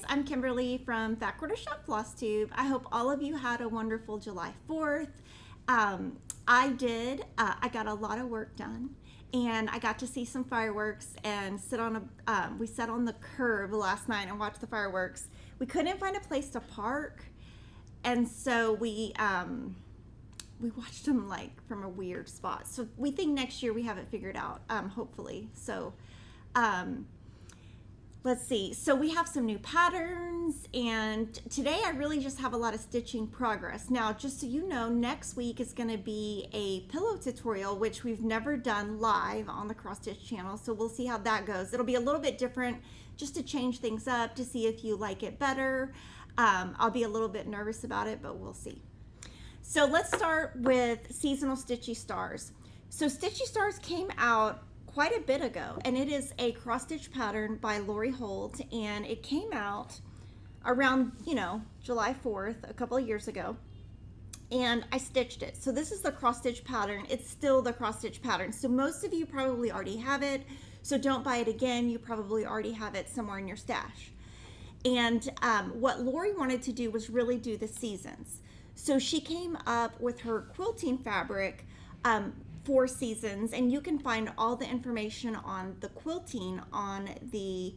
I'm Kimberly from That Quarter Shop FlossTube. I hope all of you had a wonderful July 4th. I did. I got a lot of work done, and I got to see some fireworks and sit on we sat on the curb last night and watched the fireworks. We couldn't find a place to park, and so we watched them like from a weird spot. So we think next year we have it figured out, hopefully. So let's see. So we have some new patterns, and today I really just have a lot of stitching progress. Now, just so you know, next week is going to be a pillow tutorial, which we've never done live on the Cross Stitch channel. So we'll see how that goes. It'll be a little bit different just to change things up, to see if you like it better. I'll be a little bit nervous about it, but we'll see. So let's start with Seasonal Stitchy Stars. So Stitchy Stars came out quite a bit ago, and it is a cross stitch pattern by HOLT, and it came out around, July 4th, a couple of years ago, and I stitched it. So this is the cross stitch pattern. It's still the cross stitch pattern. So most of you probably already have it, so don't buy it again. You probably already have it somewhere in your stash. And what Lori wanted to do was really do the seasons. So she came up with her quilting fabric, 4 seasons, and you can find all the information on the quilting on the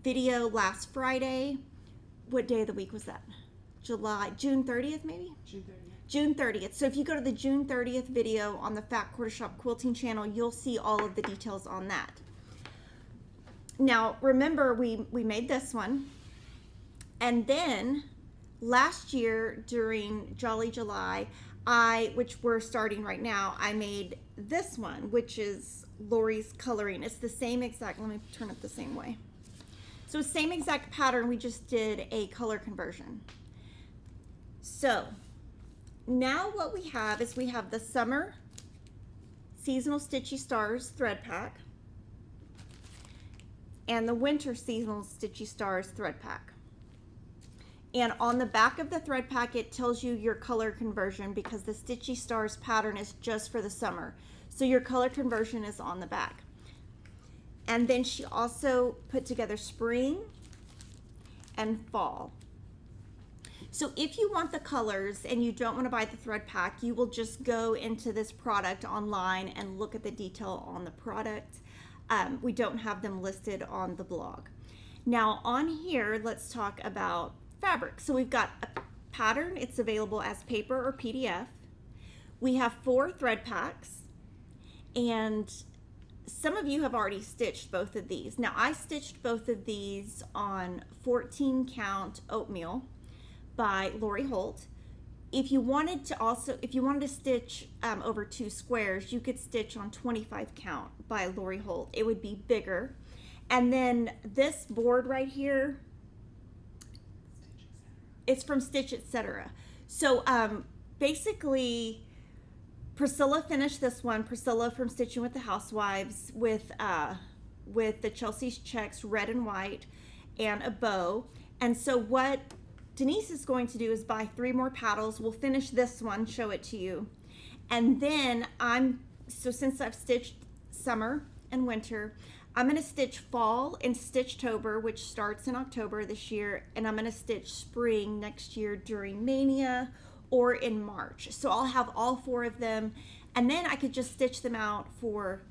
video last Friday. What day of the week was that? June 30th maybe? June 30th. So if you go to the June 30th video on the Fat Quarter Shop Quilting channel, you'll see all of the details on that. Now remember, we made this one, and then last year during Jolly July, which we're starting right now, I made this one, which is Lori's coloring. It's the same exact, let me turn it the same way. So same exact pattern, we just did a color conversion. So now what we have is we have the Summer Seasonal Stitchy Stars thread pack and the Winter Seasonal Stitchy Stars thread pack. And on the back of the thread pack, it tells you your color conversion, because the Stitchy Stars pattern is just for the summer. So your color conversion is on the back. And then she also put together spring and fall. So if you want the colors and you don't want to buy the thread pack, you will just go into this product online and look at the detail on the product. We don't have them listed on the blog. Now on here, let's talk about fabric. So we've got a pattern. It's available as paper or PDF. We have 4 thread packs, and some of you have already stitched both of these. Now I stitched both of these on 14 count oatmeal by HOLT. If you wanted to stitch over 2 squares, you could stitch on 25 count by HOLT. It would be bigger. And then this board right here, it's from Stitch, Etc. So basically, Priscilla finished this one. Priscilla from Stitching with the Housewives with the Chelsea's checks, red and white, and a bow. And so what Denise is going to do is buy 3 more paddles. We'll finish this one, show it to you, and then since I've stitched summer and winter, I'm going to stitch fall in Stitchtober, which starts in October this year, and I'm going to stitch spring next year during Mania or in March. So I'll have all 4 of them, and then I could just stitch them out for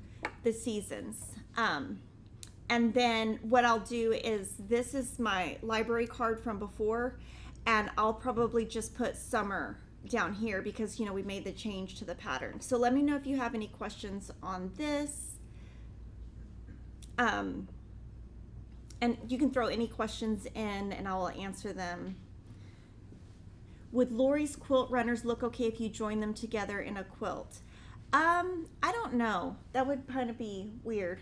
the seasons. And then what I'll do is, this is my library card from before, and I'll probably just put summer down here because, we made the change to the pattern. So let me know if you have any questions on this. And you can throw any questions in and I will answer them. Would Lori's quilt runners look okay if you join them together in a quilt? I don't know. That would kind of be weird.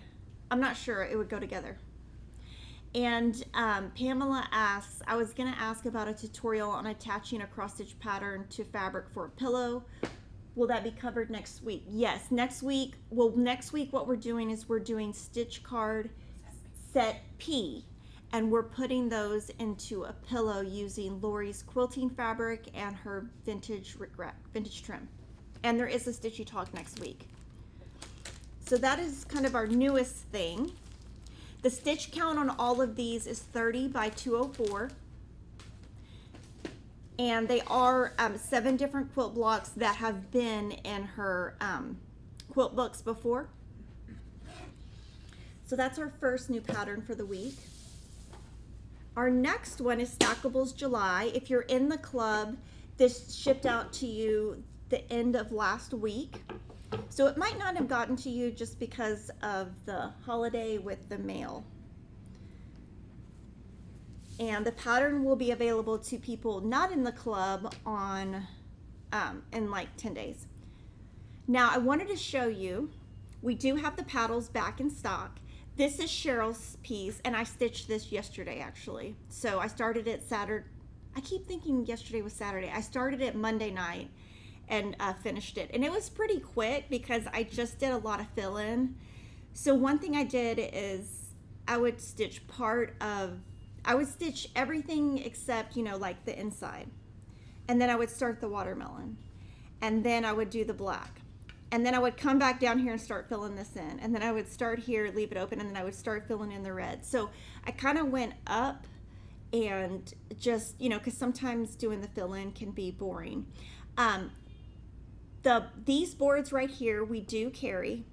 I'm not sure it would go together. And Pamela asks, I was going to ask about a tutorial on attaching a cross stitch pattern to fabric for a pillow. Will that be covered next week? Yes, next week. Well, next week what we're doing is we're doing Stitch Card Set P, and we're putting those into a pillow using Lori's quilting fabric and her vintage trim. And there is a Stitchy Talk next week. So that is kind of our newest thing. The stitch count on all of these is 30 by 204. And they are 7 different quilt blocks that have been in her quilt books before. So that's our first new pattern for the week. Our next one is Stackables July. If you're in the club, this shipped out to you the end of last week. So it might not have gotten to you just because of the holiday with the mail. And the pattern will be available to people not in the club in like 10 days. Now I wanted to show you, we do have the paddles back in stock. This is CHERYL'S piece, and I stitched this yesterday actually. So I started it Saturday. I keep thinking yesterday was Saturday. I started it Monday night and finished it. And it was pretty quick because I just did a lot of fill-in. So one thing I did is I would stitch everything except, you know, like the inside. And then I would start the watermelon. And then I would do the black. And then I would come back down here and start filling this in. And then I would start here, leave it open, and then I would start filling in the red. So I kind of went up and just, you know, because sometimes doing the fill-in can be boring. These boards right here, we do carry.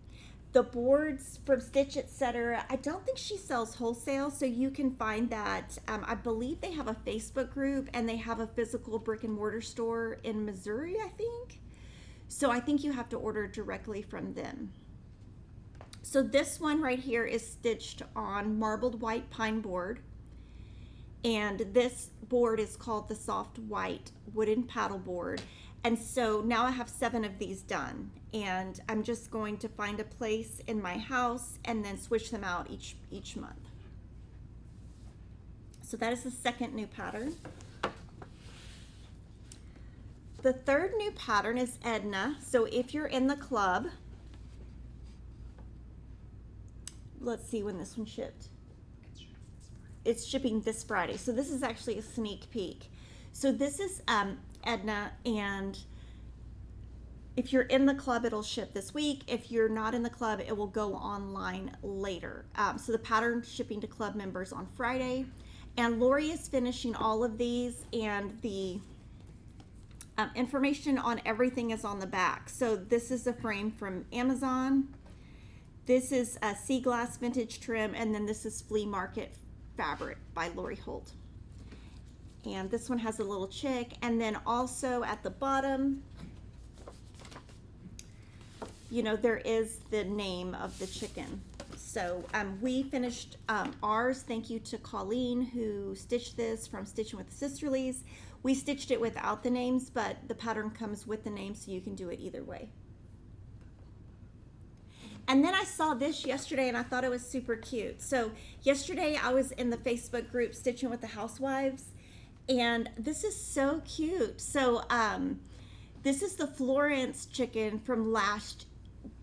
The boards from Stitch Etc. I don't think she sells wholesale, so you can find that. I believe they have a Facebook group and they have a physical brick and mortar store in Missouri, I think. So I think you have to order directly from them. So this one right here is stitched on marbled white pine board. And this board is called the soft white wooden paddle board. And so now I have 7 of these done. And I'm just going to find a place in my house and then switch them out each month. So that is the second new pattern. The third new pattern is Edna. So if you're in the club, let's see when this one shipped. It's shipping this Friday. So this is actually a sneak peek. So this is Edna, and if you're in the club, it'll ship this week. If you're not in the club, it will go online later. So the pattern shipping to club members on Friday. And Lori is finishing all of these, and the information on everything is on the back. So this is a frame from Amazon. This is a sea glass vintage trim, and then this is Flea Market fabric by Lori HOLT. And this one has a little chick, and then also at the bottom, you know, there is the name of the chicken. So we finished ours. Thank you to Colleen who stitched this from Stitching with the CHERYL'S. We stitched it without the names, but the pattern comes with the names, so you can do it either way. And then I saw this yesterday and I thought it was super cute. So yesterday I was in the Facebook group Stitching with the Housewives, and this is so cute. So this is the Florence chicken from last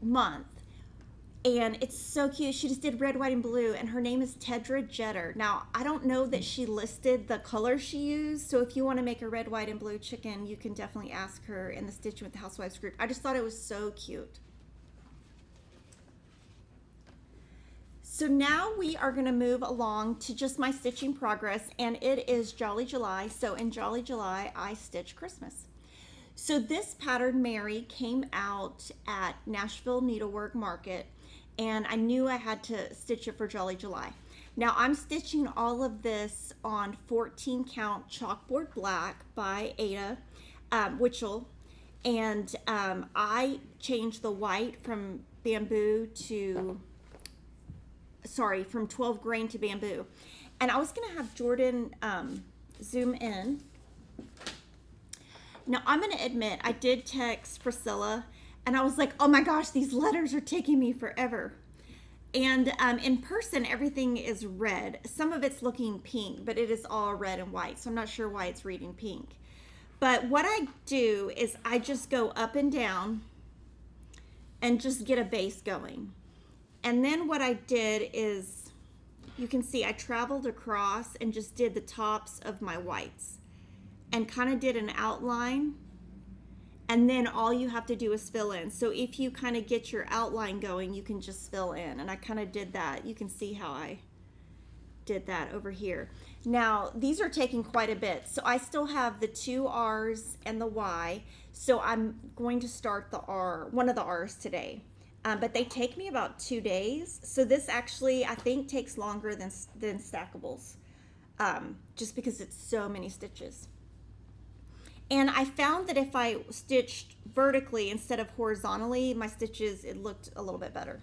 month. And it's so cute. She just did red, white, and blue, and her name is Tedra Jetter. Now, I don't know that she listed the color she used, so if you want to make a red, white, and blue chicken, you can definitely ask her in the Stitching with the Housewives group. I just thought it was so cute. So now we are going to move along to just my stitching progress, and it is Jolly July. So in Jolly July, I stitch Christmas. So this pattern, Mary, came out at Nashville Needlework Market, and I knew I had to stitch it for Jolly July. Now I'm stitching all of this on 14 count chalkboard black by Ada Witchell, and I changed the white from bamboo to, sorry, from 12 grain to bamboo. And I was gonna have Jordan zoom in. Now I'm gonna admit, I did text Priscilla and I was like, oh my gosh, these letters are taking me forever. And in person, everything is red. Some of it's looking pink, but it is all red and white. So I'm not sure why it's reading pink. But what I do is I just go up and down and just get a base going. And then what I did is, you can see I traveled across and just did the tops of my whites and kind of did an outline. And then all you have to do is fill in. So if you kind of get your outline going, you can just fill in. And I kind of did that. You can see how I did that over here. Now, these are taking quite a bit. So I still have the 2 R's and the Y. So I'm going to start the R, one of the R's today. But they take me about 2 days. So this actually, I think, takes longer than Stackables, just because it's so many stitches. And I found that if I stitched vertically instead of horizontally, my stitches, it looked a little bit better.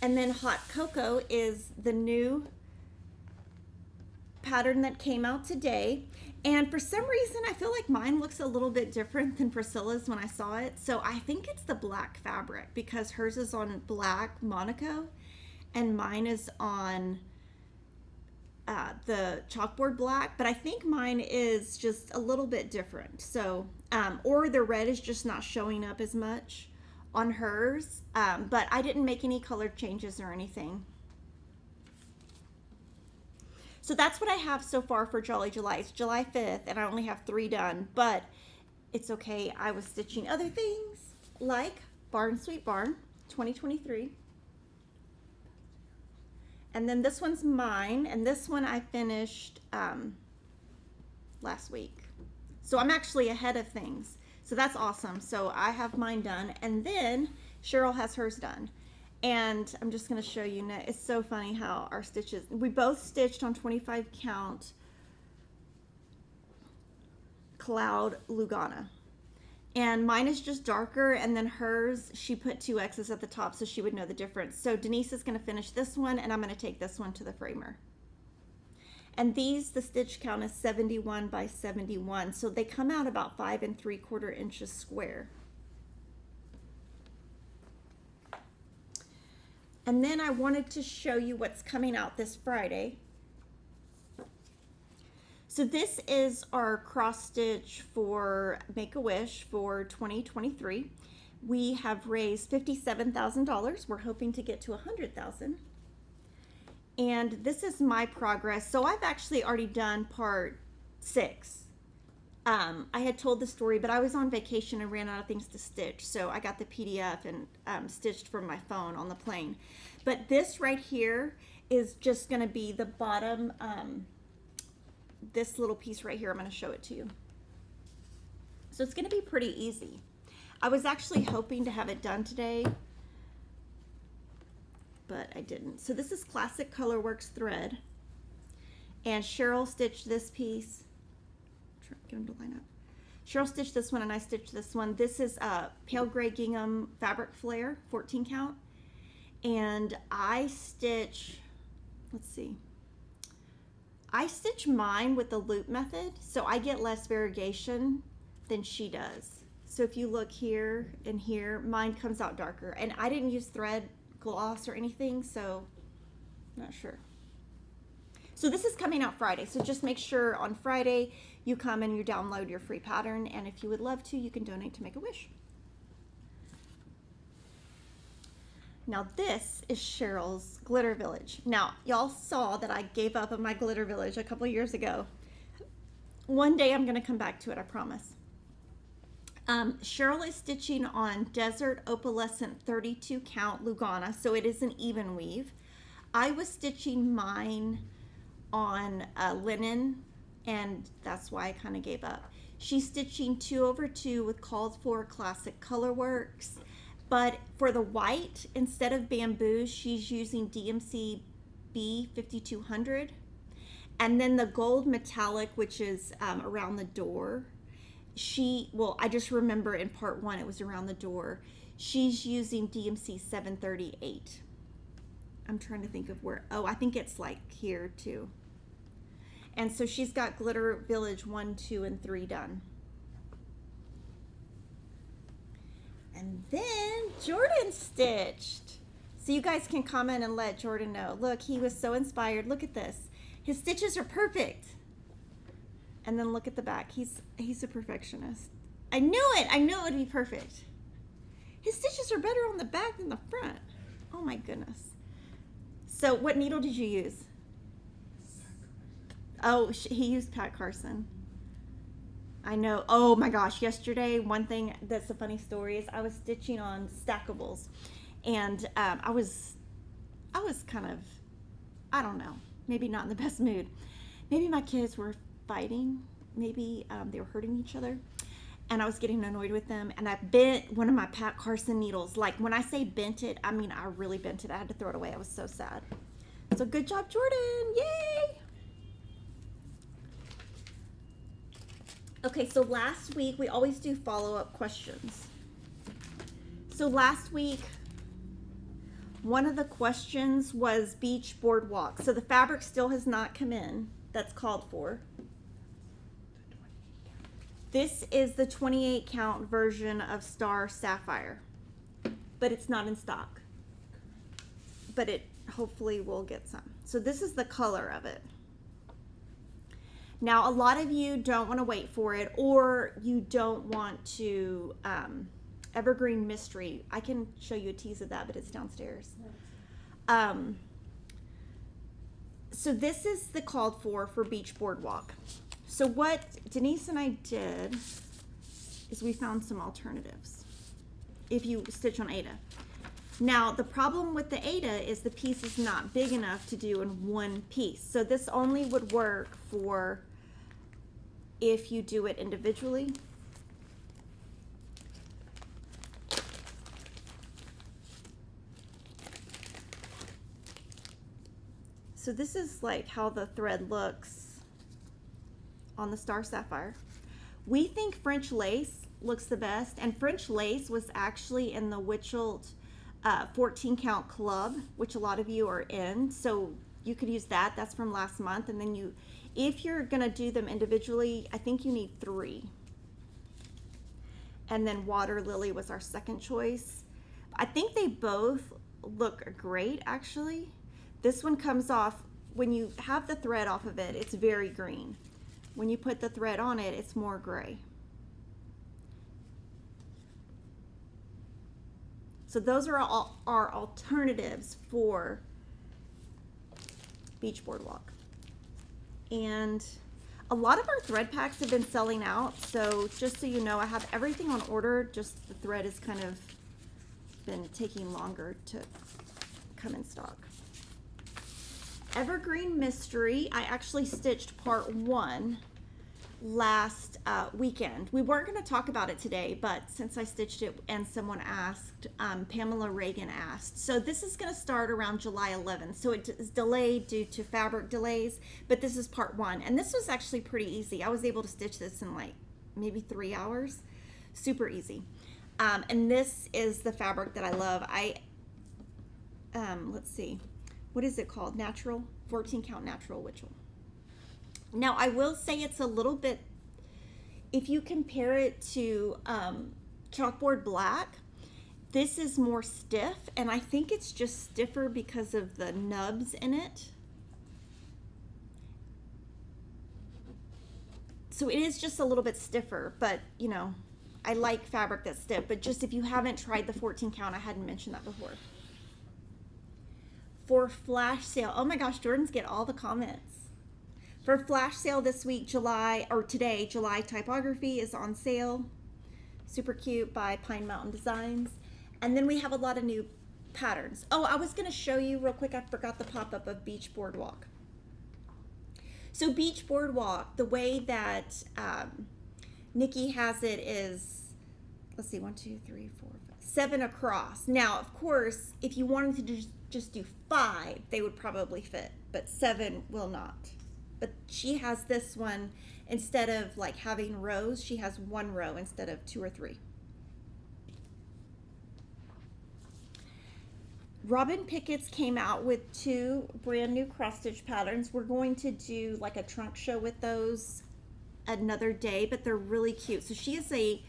And then Hot Cocoa is the new pattern that came out today. And for some reason, I feel like mine looks a little bit different than Priscilla's when I saw it. So I think it's the black fabric, because hers is on black Monaco and mine is on the chalkboard black. But I think mine is just a little bit different. So, or the red is just not showing up as much on hers. But I didn't make any color changes or anything. So that's what I have so far for Jolly July. It's July 5th and I only have 3 done, but it's okay. I was stitching other things like Barn Sweet Barn 2023. And then this one's mine, and this one I finished last week. So I'm actually ahead of things. So that's awesome. So I have mine done, and then Cheryl has hers done. And I'm just going to show you now. It's so funny how our stitches, we both stitched on 25 count Cloud Lugana. And mine is just darker, and then hers, she put 2 X's at the top so she would know the difference. So Denise is going to finish this one, and I'm going to take this one to the framer. And these, the stitch count is 71 by 71. So they come out about 5 3/4 inches square. And then I wanted to show you what's coming out this Friday. So this is our cross stitch for Make-A-Wish for 2023. We have raised $57,000. We're hoping to get to $100,000. And this is my progress. So I've actually already done part 6. I had told the story, but I was on vacation and ran out of things to stitch. So I got the PDF and stitched from my phone on the plane. But this right here is just going to be the bottom, this little piece right here. I'm going to show it to you. So it's going to be pretty easy. I was actually hoping to have it done today, but I didn't. So this is Classic Colorworks thread. And Cheryl stitched this piece. Get them to line up. Cheryl stitched this one and I stitched this one. This is a pale gray gingham fabric flare, 14 count. And I stitch, let's see. I stitch mine with the loop method, so I get less variegation than she does. So if you look here and here, mine comes out darker. And I didn't use thread gloss or anything, so I'm not sure. So this is coming out Friday, so just make sure on Friday you come and you download your free pattern, and if you would love to, you can donate to Make-A-Wish. Now this is Cheryl's Glitter Village. Now, y'all saw that I gave up on my Glitter Village a couple of years ago. One day I'm gonna come back to it, I promise. Cheryl is stitching on Desert Opalescent 32 count Lugana, so it is an even weave. I was stitching mine on linen, and that's why I kind of gave up. She's stitching 2/2 with Called For Classic Colorworks, but for the white, instead of bamboo, she's using DMC B5200, and then the gold metallic, which is around the door. I just remember in part 1 it was around the door. She's using DMC 738. I'm trying to think of where, oh, I think it's like here too. And so she's got Glitter Village 1, 2, and 3 done. And then Jordan stitched. So you guys can comment and let Jordan know. Look, he was so inspired. Look at this. His stitches are perfect. And then look at the back. He's a perfectionist. I knew it. I knew it would be perfect. His stitches are better on the back than the front. Oh my goodness. So what needle did you use? Oh, he used Pat Carson. I know. Oh my gosh. Yesterday, one thing that's a funny story is I was stitching on Stackables, and I was kind of I don't know, maybe not in the best mood. Maybe my kids were fighting. Maybe they were hurting each other. And I was getting annoyed with them. And I bent one of my Pat Carson needles. Like when I say bent it, I mean I really bent it. I had to throw it away. I was so sad. So good job, Jordan. Yay! Okay, so last week, we always do follow-up questions. So last week, one of the questions was beach boardwalk. So the fabric still has not come in. That's called for. This is the 28 count version of Star Sapphire, but it's not in stock. But it hopefully will get some. So this is the color of it. Now, a lot of you don't want to wait for it, or you don't want to Evergreen Mystery. I can show you a tease of that, but it's downstairs. So this is the called for Beach Boardwalk. So what Denise and I did is we found some alternatives if you stitch on Ada. Now, the problem with the Ada is the piece is not big enough to do in one piece. So this only would work for if you do it individually. So this is like how the thread looks on the Star Sapphire. We think French lace looks the best, and French lace was actually in the HOLT 14 count club, which a lot of you are in, so you could use that. That's from last month. And then if you're gonna do them individually, I think you need 3. And then Water Lily was our second choice. I think they both look great, actually. This one comes off, when you have the thread off of it, it's very green. When you put the thread on it, it's more gray. So those are all our alternatives for Beach Boardwalk. And a lot of our thread packs have been selling out. So just so you know, I have everything on order. Just the thread has kind of been taking longer to come in stock. Evergreen Mystery, I actually stitched part 1 last weekend. We weren't going to talk about it today, but since I stitched it and someone asked, Pamela Reagan asked. So this is going to start around July 11th. So it is delayed due to fabric delays, but this is part 1. And this was actually pretty easy. I was able to stitch this in like maybe 3 hours. Super easy. And this is the fabric that I love. Let's see. What is it called? Natural, 14 count natural witchel. Now I will say it's a little bit, if you compare it to chalkboard black, this is more stiff, and I think it's just stiffer because of the nubs in it. So it is just a little bit stiffer, but you know, I like fabric that's stiff, but just if you haven't tried the 14 count, I hadn't mentioned that before. For flash sale, oh my gosh, Jordan's get all the comments. For flash sale this week, today, July typography is on sale. Super cute by Pine Mountain Designs. And then we have a lot of new patterns. Oh, I was gonna show you real quick, I forgot the pop-up of Beach Boardwalk. So Beach Boardwalk, the way that Nikki has it is, let's see, 1, 2, 3, 4, 5, 7 across. Now, of course, if you wanted to just do 5, they would probably fit, but 7 will not. But she has this one, instead of like having rows, she has 1 row instead of 2 or 3. Robin Pickett's came out with 2 brand new cross stitch patterns. We're going to do like a trunk show with those another day, but they're really cute. So she is a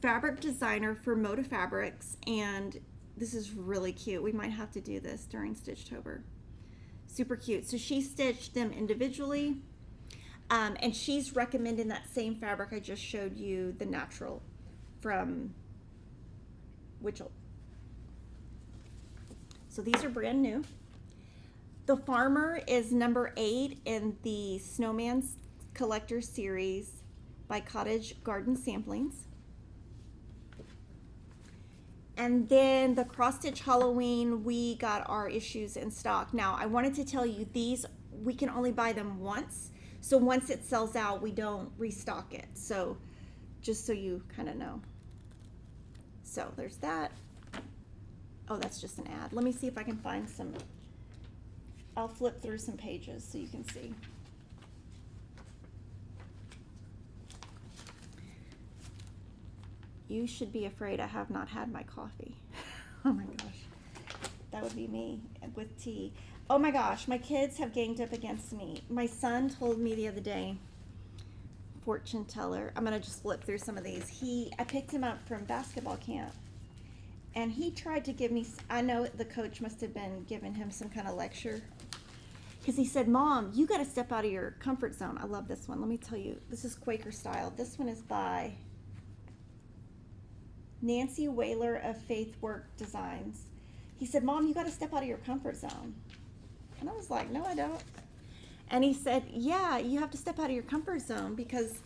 fabric designer for Moda Fabrics, and this is really cute. We might have to do this during Stitchtober. Super cute. So she stitched them individually, and she's recommending that same fabric I just showed you, the natural from HOLT. So these are brand new. The Farmer is number 8 in the Snowman's Collector series by Cottage Garden Samplings. And then the cross stitch Halloween, we got our issues in stock. Now, I wanted to tell you these, we can only buy them once. So once it sells out, we don't restock it. So just so you kind of know. So there's that. Oh, that's just an ad. Let me see if I can find some. I'll flip through some pages so you can see. You should be afraid I have not had my coffee. Oh my gosh. That would be me with tea. Oh my gosh, my kids have ganged up against me. My son told me the other day, fortune teller, I'm gonna just flip through some of these. I picked him up from basketball camp and he tried to give me, I know the coach must have been giving him some kind of lecture, because he said, Mom, you gotta step out of your comfort zone. I love this one. Let me tell you, this is Quaker Style. This one is by Nancy Whaler of Faith Work Designs. He said, Mom, you got to step out of your comfort zone. And I was like, no, I don't. And he said, yeah, you have to step out of your comfort zone because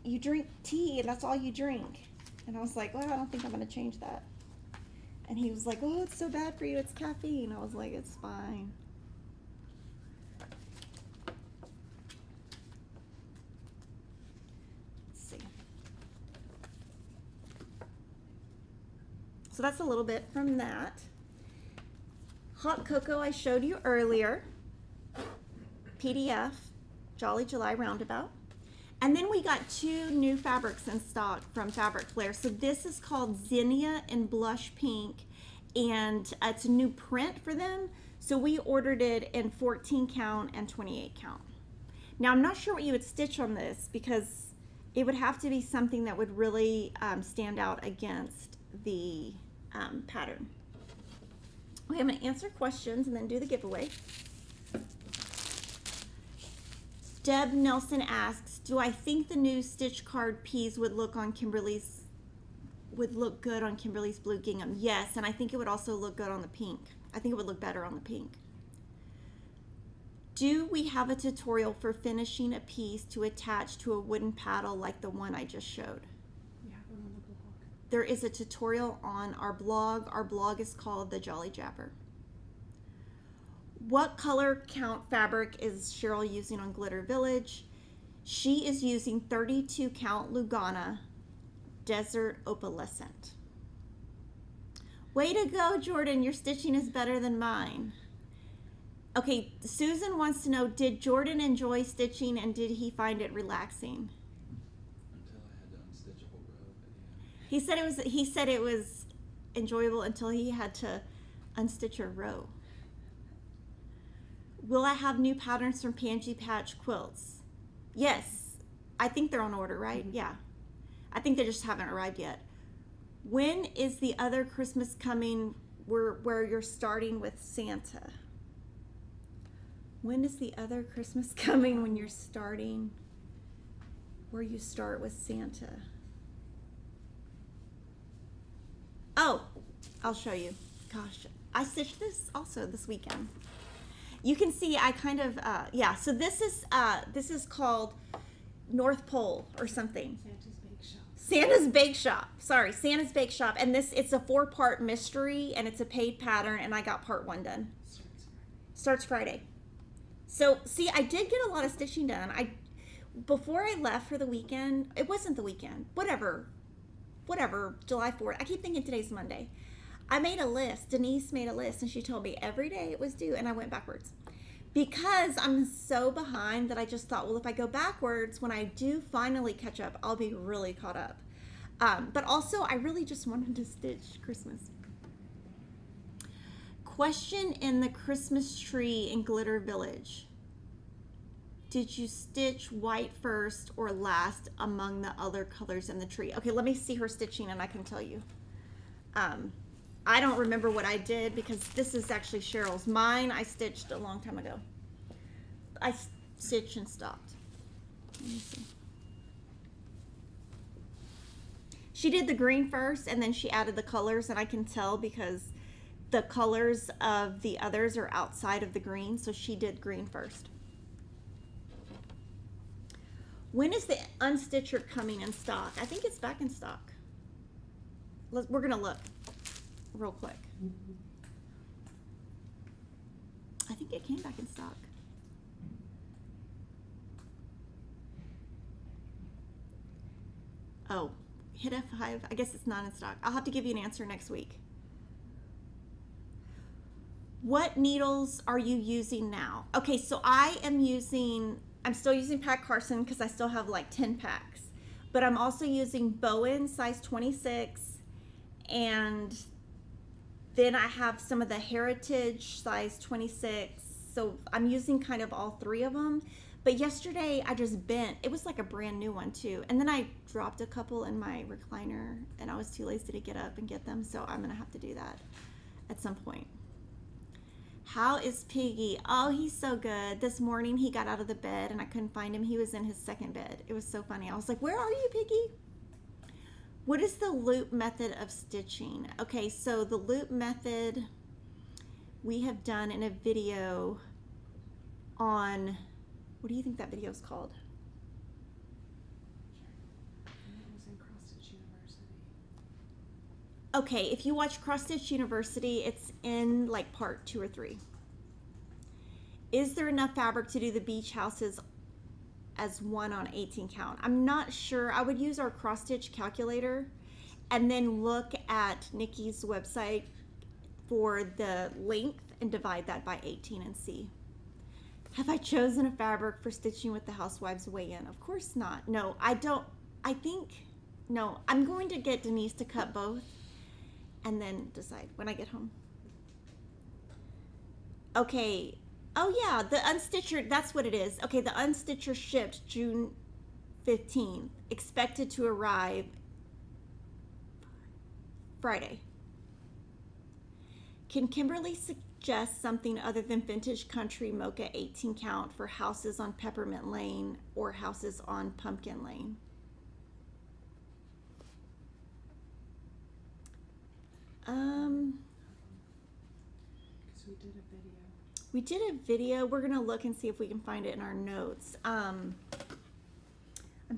you drink tea and that's all you drink. And I was like, well, I don't think I'm going to change that. And he was like, oh, it's so bad for you. It's caffeine. I was like, it's fine. So that's a little bit from that. Hot Cocoa I showed you earlier. PDF, Jolly July Roundabout. And then we got 2 new fabrics in stock from Fabric Flair. So this is called Zinnia in Blush Pink, and it's a new print for them. So we ordered it in 14 count and 28 count. Now I'm not sure what you would stitch on this because it would have to be something that would really stand out against the pattern. Okay, I'm going to answer questions and then do the giveaway. Deb Nelson asks, do I think the new stitch card piece would look good on Kimberly's blue gingham? Yes, and I think it would also look good on the pink. I think it would look better on the pink. Do we have a tutorial for finishing a piece to attach to a wooden paddle like the one I just showed? There is a tutorial on our blog. Our blog is called The Jolly Jabber. What color count fabric is Cheryl using on Glitter Village? She is using 32 count Lugana Desert Opalescent. Way to go, Jordan. Your stitching is better than mine. Okay, Susan wants to know, did Jordan enjoy stitching and did he find it relaxing? He said it was enjoyable until he had to unstitch a row. Will I have new patterns from Pansy Patch Quilts? Yes. I think they're on order, right? Mm-hmm. Yeah. I think they just haven't arrived yet. When is the other Christmas coming where you're starting with Santa? When is the other Christmas coming when you're starting where you start with Santa? Oh, I'll show you. Gosh, I stitched this also this weekend. You can see I kind of, yeah, so this is called North Pole or something. Santa's Bake Shop. Santa's Bake Shop. Sorry, Santa's Bake Shop. And it's a 4-part mystery and it's a paid pattern and I got part 1 done. Starts Friday. So, see, I did get a lot of stitching done. Before I left for the weekend, it wasn't the weekend, whatever, July 4th. I keep thinking today's Monday. I made a list. Denise made a list and she told me every day it was due and I went backwards. Because I'm so behind that I just thought, well, if I go backwards, when I do finally catch up, I'll be really caught up. But also, I really just wanted to stitch Christmas. Question in the Christmas tree in Glitter Village. Did you stitch white first or last among the other colors in the tree? Okay, let me see her stitching and I can tell you. I don't remember what I did because this is actually Cheryl's. Mine I stitched a long time ago. I stitched and stopped. Let me see. She did the green first and then she added the colors, and I can tell because the colors of the others are outside of the green, so she did green first. When is the unstitcher coming in stock? I think it's back in stock. We're gonna look. real quick. I think it came back in stock. Oh, hit F5. I guess it's not in stock. I'll have to give you an answer next week. What needles are you using now? Okay, so I'm still using Pat Carson because I still have like 10 packs. But I'm also using Bowen size 26, and then I have some of the Heritage size 26. So I'm using kind of all three of them. But yesterday I just bent. It was like a brand new one too. And then I dropped a couple in my recliner and I was too lazy to get up and get them. So I'm gonna have to do that at some point. How is Piggy? Oh, he's so good. This morning he got out of the bed and I couldn't find him. He was in his second bed. It was so funny. I was like, where are you, Piggy? What is the loop method of stitching? Okay, so the loop method we have done in a video on, what do you think that video is called? It was in Cross Stitch University. Okay, if you watch Cross Stitch University, it's in like part 2 or 3. Is there enough fabric to do the beach houses as one on 18 count? I'm not sure. I would use our cross stitch calculator and then look at Nikki's website for the length and divide that by 18 and see. Have I chosen a fabric for stitching with the housewives weigh in? Of course not. No, I don't. I think, no, I'm going to get Denise to cut both and then decide when I get home. Okay. Oh yeah, the unstitcher, that's what it is. Okay, the unstitcher shipped June 15th, expected to arrive Friday. Can Kimberly suggest something other than vintage country mocha 18 count for houses on Peppermint Lane or houses on Pumpkin Lane? Because we did a video. We did a video. We're gonna look and see if we can find it in our notes. I'm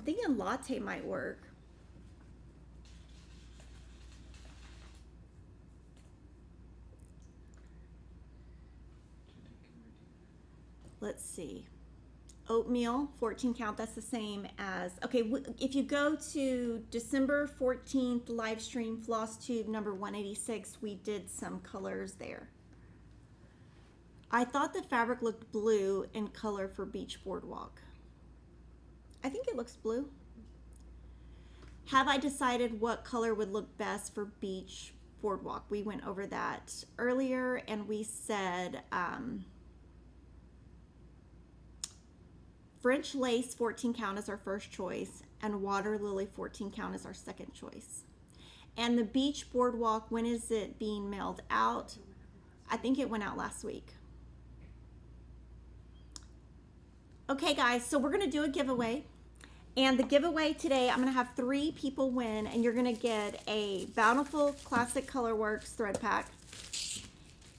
thinking latte might work. Let's see. Oatmeal, 14 count, that's the same as, okay, if you go to December 14th live stream FlossTube number 186, we did some colors there. I thought the fabric looked blue in color for Beach Boardwalk. I think it looks blue. Have I decided what color would look best for Beach Boardwalk? We went over that earlier and we said French lace 14 count is our first choice and water lily 14 count is our second choice. And the Beach Boardwalk, when is it being mailed out? I think it went out last week. Okay guys, so we're gonna do a giveaway. And the giveaway today, I'm gonna have 3 people win and you're gonna get a Bountiful Classic Colorworks thread pack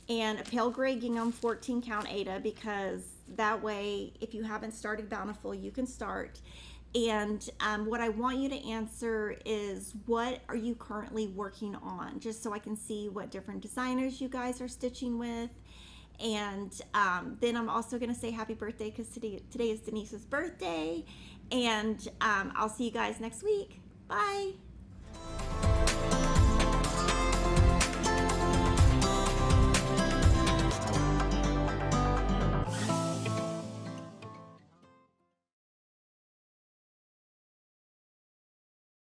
and a pale gray gingham 14 count Ada, because that way, if you haven't started Bountiful, you can start. And what I want you to answer is, what are you currently working on? Just so I can see what different designers you guys are stitching with. And then I'm also gonna say happy birthday because today is Denise's birthday. And I'll see you guys next week. Bye.